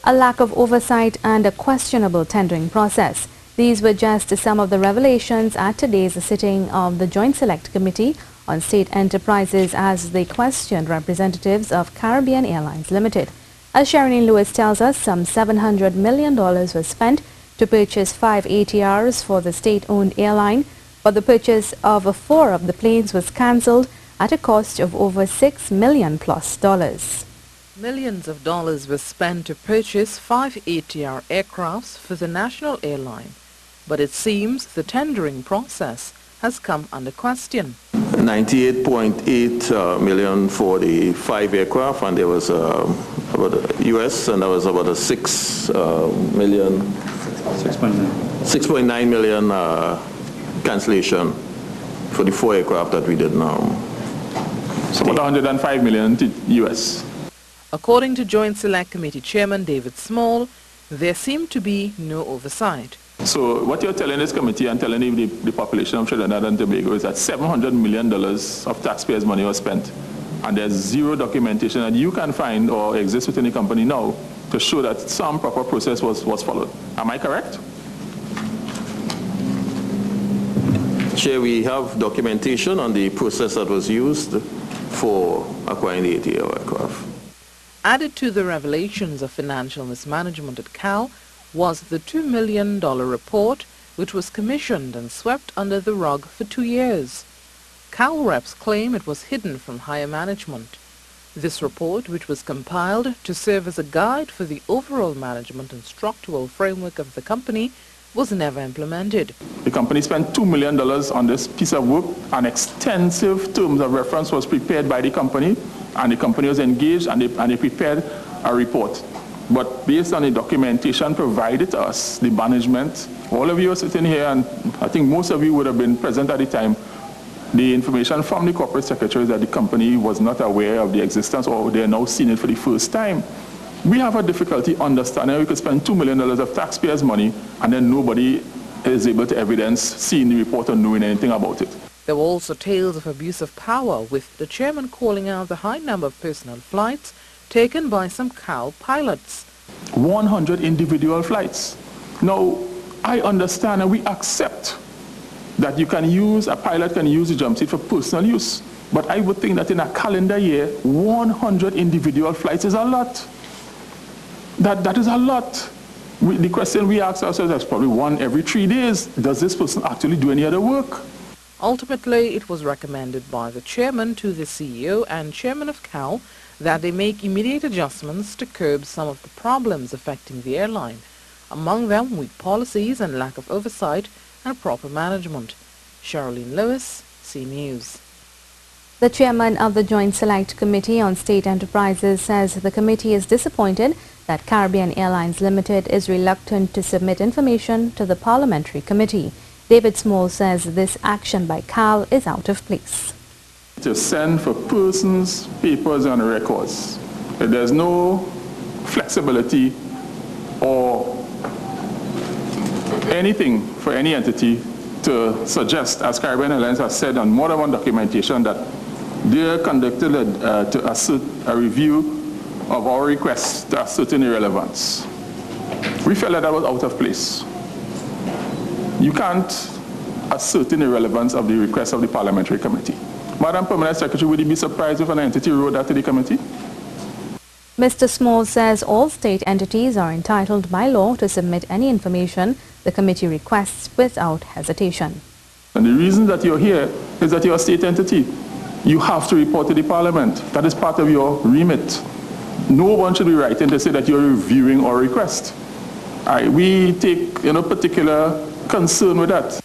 a lack of oversight and a questionable tendering process. These were just some of the revelations at today's sitting of the Joint Select Committee on State Enterprises as they questioned representatives of Caribbean Airlines Limited. As Sherilyn Lewis tells us, some $700 million was spent to purchase 5 ATRs for the state-owned airline, but the purchase of 4 of the planes was cancelled at a cost of over $6 million plus. Millions of dollars were spent to purchase 5 ATR aircrafts for the national airline, but it seems the tendering process has come under question. 98.8 million for the 5 aircraft, and there was about US, and there was about a 6.9 million cancellation for the 4 aircraft that we did now. So about 105 million to US. According to Joint Select Committee Chairman David Small, there seemed to be no oversight. So what you're telling this committee and telling the population of Trinidad and Tobago is that $700 million of taxpayers' money was spent, and there's zero documentation that you can find or exists within the company now to show that some proper process was followed. Am I correct? Chair, we have documentation on the process that was used for acquiring the ATR aircraft. Added to the revelations of financial mismanagement at CAL was the $2 million report, which was commissioned and swept under the rug for 2 years. CAL reps claim it was hidden from higher management. This report, which was compiled to serve as a guide for the overall management and structural framework of the company, was never implemented. The company spent $2 million on this piece of work. An extensive terms of reference was prepared by the company, and the company was engaged, and they prepared a report. But based on the documentation provided to us, the management, all of you are sitting here, and I think most of you would have been present at the time, the information from the corporate secretary is that the company was not aware of the existence, or they are now seeing it for the first time. We have a difficulty understanding how we could spend $2 million of taxpayers' money and then nobody is able to evidence seeing the report or knowing anything about it. There were also tales of abuse of power, with the chairman calling out the high number of personnel flights taken by some CAL pilots. 100 individual flights. Now, I understand and we accept that a pilot can use the jump seat for personal use. But I would think that in a calendar year, 100 individual flights is a lot. That is a lot. The question we ask ourselves is probably 1 every 3 days. Does this person actually do any other work? Ultimately, it was recommended by the chairman to the CEO and chairman of CAL that they make immediate adjustments to curb some of the problems affecting the airline, among them weak policies and lack of oversight and proper management. Sherilyn Lewis, C News. The chairman of the Joint Select Committee on State Enterprises says the committee is disappointed that Caribbean Airlines Limited is reluctant to submit information to the parliamentary committee. David Small says this action by CAL is out of place. To send for persons, papers and records. There's no flexibility or anything for any entity to suggest, as Caribbean Airlines has said on more than one documentation, that they conducted a review of our requests to ascertain irrelevance. We felt that was out of place. You can't ascertain irrelevance of the request of the parliamentary committee. Madam Permanent Secretary, would you be surprised if an entity wrote that to the committee? Mr. Small says all state entities are entitled by law to submit any information the committee requests without hesitation. And the reason that you're here is that you're a state entity. You have to report to the parliament. That is part of your remit. No one should be writing to say that you're reviewing our request. We take particular concern with that.